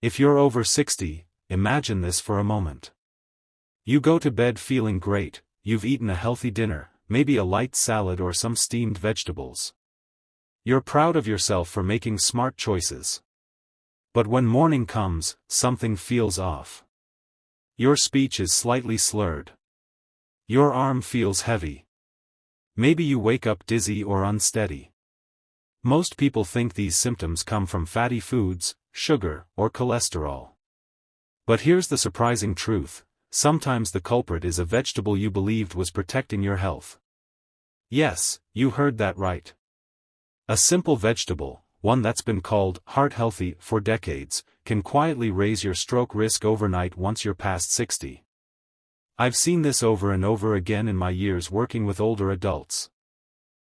If you're over 60, imagine this for a moment. You go to bed feeling great, you've eaten a healthy dinner, maybe a light salad or some steamed vegetables. You're proud of yourself for making smart choices. But when morning comes, something feels off. Your speech is slightly slurred. Your arm feels heavy. Maybe you wake up dizzy or unsteady. Most people think these symptoms come from fatty foods, sugar, or cholesterol. But here's the surprising truth: sometimes the culprit is a vegetable you believed was protecting your health. Yes, you heard that right. A simple vegetable, one that's been called heart healthy for decades, can quietly raise your stroke risk overnight once you're past 60. I've seen this over and over again in my years working with older adults.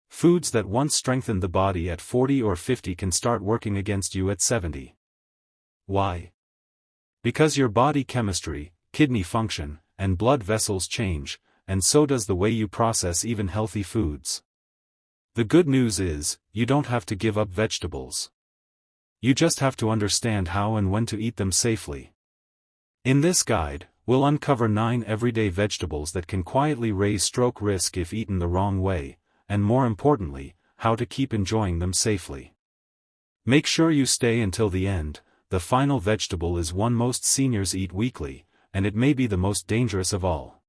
Foods that once strengthened the body at 40 or 50 can start working against you at 70. Why? Because your body chemistry, kidney function, and blood vessels change, and so does the way you process even healthy foods. The good news is, you don't have to give up vegetables. You just have to understand how and when to eat them safely. In this guide, we'll uncover 9 everyday vegetables that can quietly raise stroke risk if eaten the wrong way, and more importantly, how to keep enjoying them safely. Make sure you stay until the end. The final vegetable is one most seniors eat weekly, and it may be the most dangerous of all.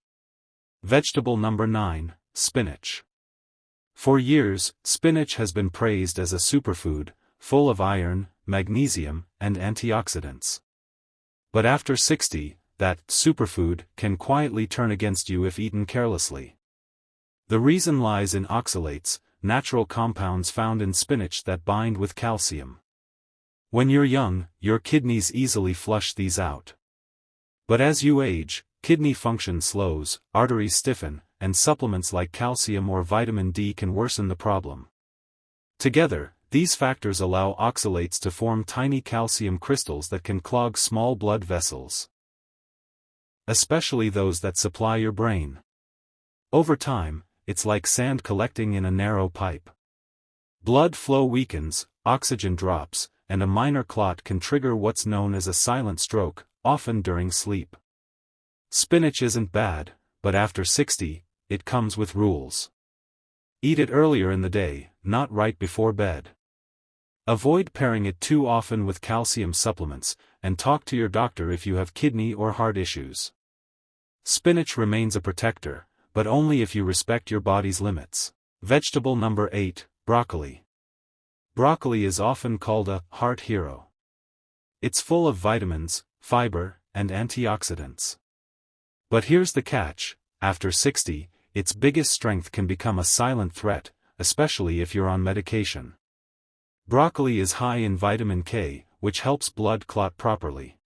Vegetable number 9, spinach. For years, spinach has been praised as a superfood, full of iron, magnesium, and antioxidants. But after 60, that superfood can quietly turn against you if eaten carelessly. The reason lies in oxalates, natural compounds found in spinach that bind with calcium. When you're young, your kidneys easily flush these out. But as you age, kidney function slows, arteries stiffen, and supplements like calcium or vitamin D can worsen the problem. Together, these factors allow oxalates to form tiny calcium crystals that can clog small blood vessels, especially those that supply your brain. Over time, it's like sand collecting in a narrow pipe. Blood flow weakens, oxygen drops, and a minor clot can trigger what's known as a silent stroke, often during sleep. Spinach isn't bad, but after 60, it comes with rules. Eat it earlier in the day, not right before bed. Avoid pairing it too often with calcium supplements, and talk to your doctor if you have kidney or heart issues. Spinach remains a protector, but only if you respect your body's limits. Vegetable number 8, broccoli. Broccoli is often called a heart hero. It's full of vitamins, fiber, and antioxidants. But here's the catch: after 60, its biggest strength can become a silent threat, especially if you're on medication. Broccoli is high in vitamin K, which helps blood clot properly.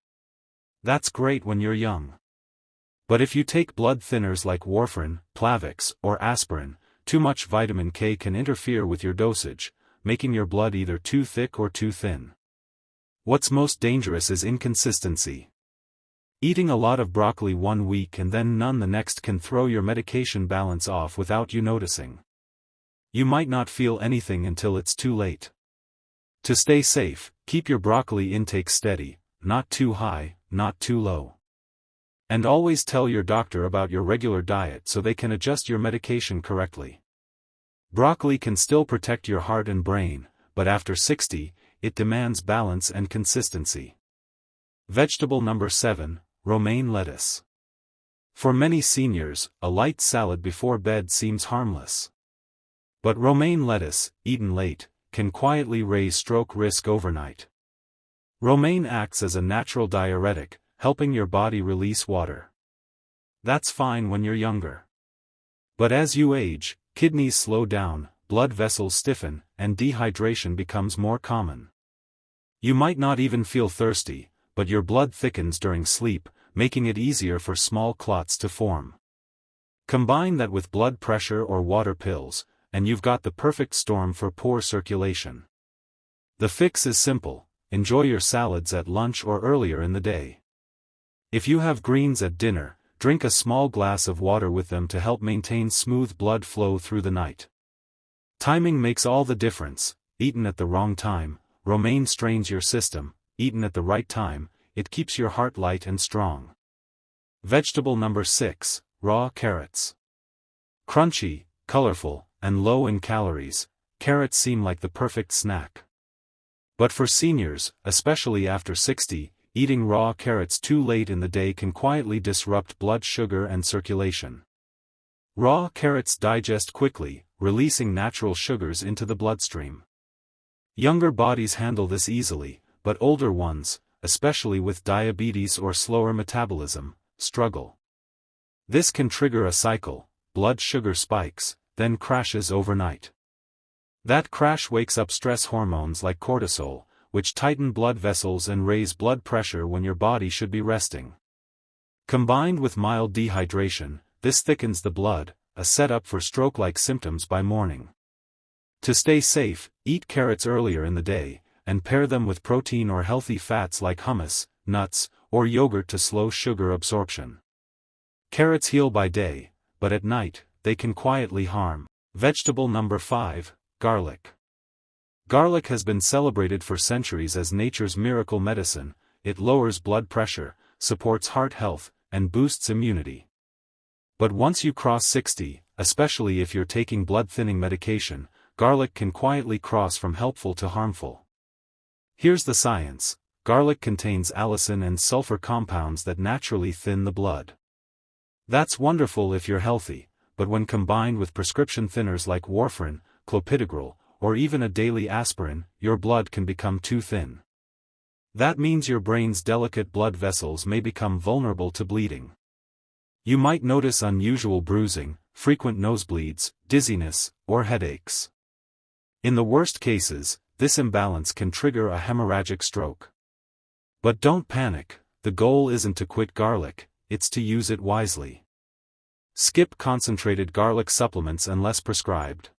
That's great when you're young. But if you take blood thinners like warfarin, Plavix, or aspirin, too much vitamin K can interfere with your dosage, making your blood either too thick or too thin. What's most dangerous is inconsistency. Eating a lot of broccoli one week and then none the next can throw your medication balance off without you noticing. You might not feel anything until it's too late. To stay safe, keep your broccoli intake steady, not too high, not too low. And always tell your doctor about your regular diet so they can adjust your medication correctly. Broccoli can still protect your heart and brain, but after 60, it demands balance and consistency. Vegetable number 7, romaine lettuce. For many seniors, a light salad before bed seems harmless. But romaine lettuce, eaten late, can quietly raise stroke risk overnight. Romaine acts as a natural diuretic, helping your body release water. That's fine when you're younger. But as you age, kidneys slow down, blood vessels stiffen, and dehydration becomes more common. You might not even feel thirsty, but your blood thickens during sleep, making it easier for small clots to form. Combine that with blood pressure or water pills, and you've got the perfect storm for poor circulation. The fix is simple: enjoy your salads at lunch or earlier in the day. If you have greens at dinner, drink a small glass of water with them to help maintain smooth blood flow through the night. Timing makes all the difference. Eaten at the wrong time, romaine strains your system; eaten at the right time, it keeps your heart light and strong. Vegetable number 6, raw carrots. Crunchy, colorful, and low in calories, carrots seem like the perfect snack. But for seniors, especially after 60, eating raw carrots too late in the day can quietly disrupt blood sugar and circulation. Raw carrots digest quickly, releasing natural sugars into the bloodstream. Younger bodies handle this easily, but older ones, especially with diabetes or slower metabolism, struggle. This can trigger a cycle: blood sugar spikes, then crashes overnight. That crash wakes up stress hormones like cortisol, which tighten blood vessels and raise blood pressure when your body should be resting. Combined with mild dehydration, this thickens the blood, a setup for stroke-like symptoms by morning. To stay safe, eat carrots earlier in the day, and pair them with protein or healthy fats like hummus, nuts, or yogurt to slow sugar absorption. Carrots heal by day, but at night, they can quietly harm. Vegetable number 5, garlic. Garlic has been celebrated for centuries as nature's miracle medicine. It lowers blood pressure, supports heart health, and boosts immunity. But once you cross 60, especially if you're taking blood-thinning medication, garlic can quietly cross from helpful to harmful. Here's the science: garlic contains allicin and sulfur compounds that naturally thin the blood. That's wonderful if you're healthy, but when combined with prescription thinners like warfarin, clopidogrel, or even a daily aspirin, your blood can become too thin. That means your brain's delicate blood vessels may become vulnerable to bleeding. You might notice unusual bruising, frequent nosebleeds, dizziness, or headaches. In the worst cases, this imbalance can trigger a hemorrhagic stroke. But don't panic, the goal isn't to quit garlic, it's to use it wisely. Skip concentrated garlic supplements unless prescribed.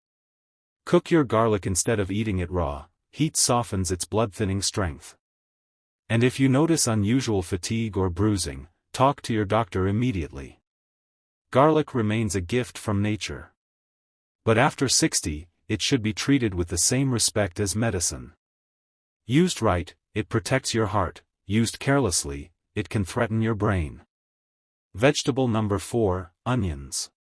Cook your garlic instead of eating it raw. Heat softens its blood-thinning strength. And if you notice unusual fatigue or bruising, talk to your doctor immediately. Garlic remains a gift from nature. But after 60, it should be treated with the same respect as medicine. Used right, it protects your heart; used carelessly, it can threaten your brain. Vegetable number 4, onions.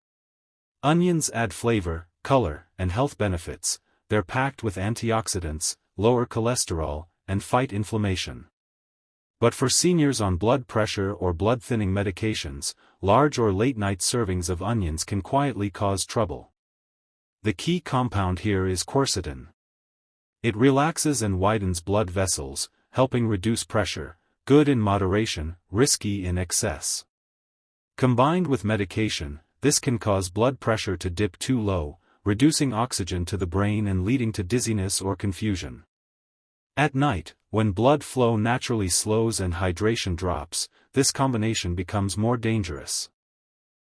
Onions add flavor, color, and health benefits. They're packed with antioxidants, lower cholesterol, and fight inflammation. But for seniors on blood pressure or blood-thinning medications, large or late-night servings of onions can quietly cause trouble. The key compound here is quercetin. It relaxes and widens blood vessels, helping reduce pressure, good in moderation, risky in excess. Combined with medication, this can cause blood pressure to dip too low, reducing oxygen to the brain and leading to dizziness or confusion. At night, when blood flow naturally slows and hydration drops, this combination becomes more dangerous.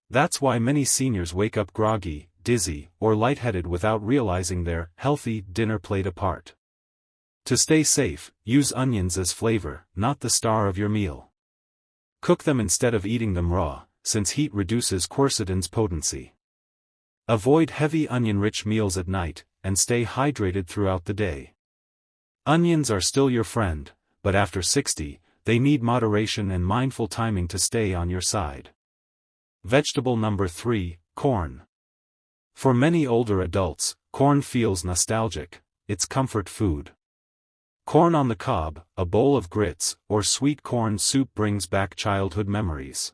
That's why many seniors wake up groggy, dizzy, or lightheaded without realizing their healthy dinner played a part. To stay safe, use onions as flavor, not the star of your meal. Cook them instead of eating them raw, since heat reduces quercetin's potency. Avoid heavy onion-rich meals at night, and stay hydrated throughout the day. Onions are still your friend, but after 60, they need moderation and mindful timing to stay on your side. Vegetable number 3, corn. For many older adults, corn feels nostalgic. It's comfort food. Corn on the cob, a bowl of grits, or sweet corn soup brings back childhood memories.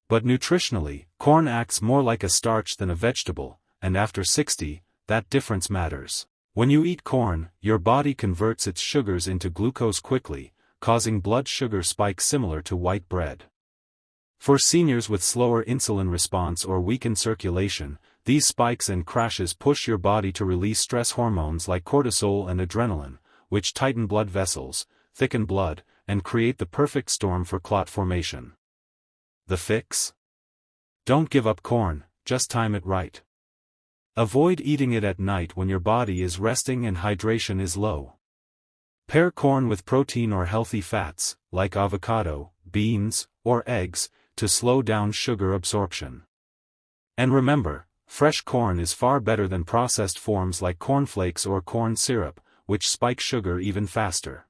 But nutritionally, corn acts more like a starch than a vegetable, and after 60, that difference matters. When you eat corn, your body converts its sugars into glucose quickly, causing blood sugar spikes similar to white bread. For seniors with slower insulin response or weakened circulation, these spikes and crashes push your body to release stress hormones like cortisol and adrenaline, which tighten blood vessels, thicken blood, and create the perfect storm for clot formation. The fix? Don't give up corn, just time it right. Avoid eating it at night when your body is resting and hydration is low. Pair corn with protein or healthy fats, like avocado, beans, or eggs, to slow down sugar absorption. And remember, fresh corn is far better than processed forms like cornflakes or corn syrup, which spike sugar even faster.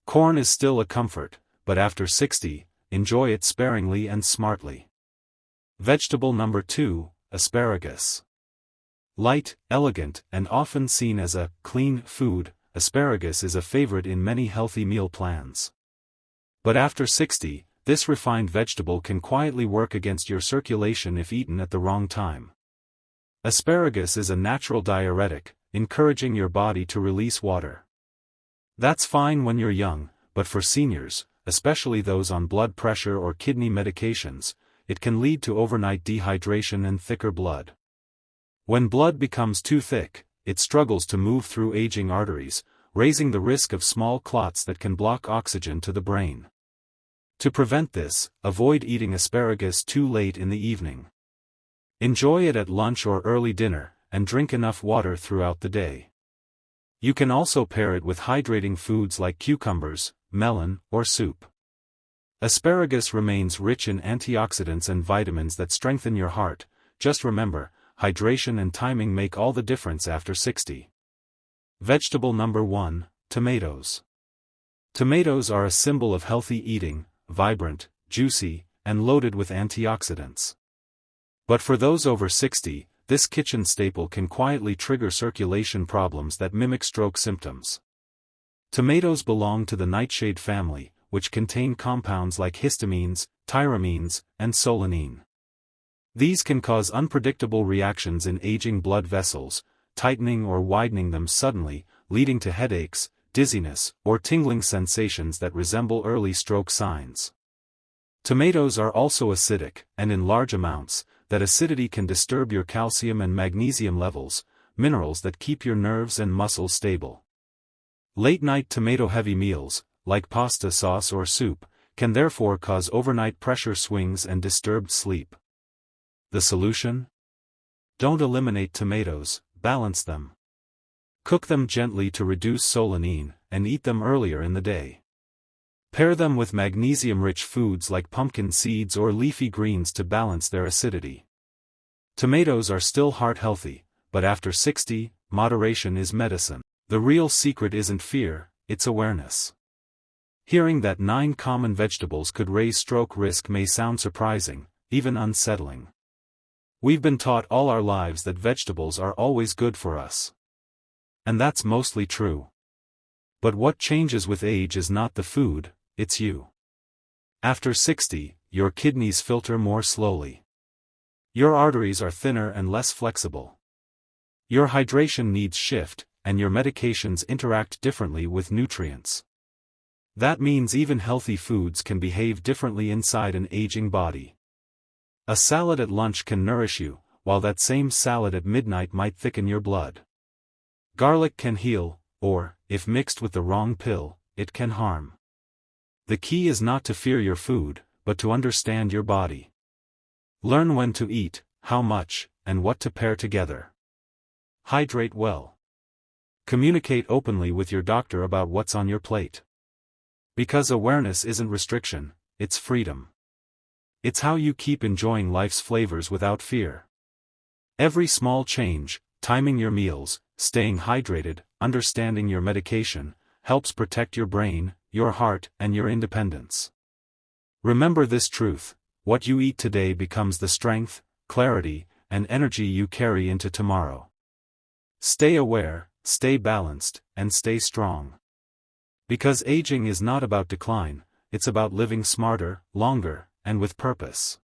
Corn is still a comfort, but after 60, enjoy it sparingly and smartly. Vegetable number 2, asparagus. Light, elegant, and often seen as a clean food, asparagus is a favorite in many healthy meal plans. But after 60, this refined vegetable can quietly work against your circulation if eaten at the wrong time. Asparagus is a natural diuretic, encouraging your body to release water. That's fine when you're young, but for seniors, especially those on blood pressure or kidney medications, it can lead to overnight dehydration and thicker blood. When blood becomes too thick, it struggles to move through aging arteries, raising the risk of small clots that can block oxygen to the brain. To prevent this, avoid eating asparagus too late in the evening. Enjoy it at lunch or early dinner, and drink enough water throughout the day. You can also pair it with hydrating foods like cucumbers, melon, or soup. Asparagus remains rich in antioxidants and vitamins that strengthen your heart. Just remember, hydration and timing make all the difference after 60. Vegetable number 1, tomatoes. Tomatoes are a symbol of healthy eating, vibrant, juicy, and loaded with antioxidants. But for those over 60, this kitchen staple can quietly trigger circulation problems that mimic stroke symptoms. Tomatoes belong to the nightshade family, which contain compounds like histamines, tyramines, and solanine. These can cause unpredictable reactions in aging blood vessels, tightening or widening them suddenly, leading to headaches, dizziness, or tingling sensations that resemble early stroke signs. Tomatoes are also acidic, and in large amounts, that acidity can disturb your calcium and magnesium levels, minerals that keep your nerves and muscles stable. Late-night tomato-heavy meals, like pasta sauce or soup, can therefore cause overnight pressure swings and disturbed sleep. The solution? Don't eliminate tomatoes, balance them. Cook them gently to reduce solanine, and eat them earlier in the day. Pair them with magnesium-rich foods like pumpkin seeds or leafy greens to balance their acidity. Tomatoes are still heart-healthy, but after 60, moderation is medicine. The real secret isn't fear, it's awareness. Hearing that 9 common vegetables could raise stroke risk may sound surprising, even unsettling. We've been taught all our lives that vegetables are always good for us. And that's mostly true. But what changes with age is not the food, it's you. After 60, your kidneys filter more slowly. Your arteries are thinner and less flexible. Your hydration needs shift, and your medications interact differently with nutrients. That means even healthy foods can behave differently inside an aging body. A salad at lunch can nourish you, while that same salad at midnight might thicken your blood. Garlic can heal, or, if mixed with the wrong pill, it can harm. The key is not to fear your food, but to understand your body. Learn when to eat, how much, and what to pair together. Hydrate well. Communicate openly with your doctor about what's on your plate. Because awareness isn't restriction, it's freedom. It's how you keep enjoying life's flavors without fear. Every small change, timing your meals, staying hydrated, understanding your medication, helps protect your brain, your heart, and your independence. Remember this truth: what you eat today becomes the strength, clarity, and energy you carry into tomorrow. Stay aware, stay balanced, and stay strong. Because aging is not about decline, it's about living smarter, longer, and with purpose.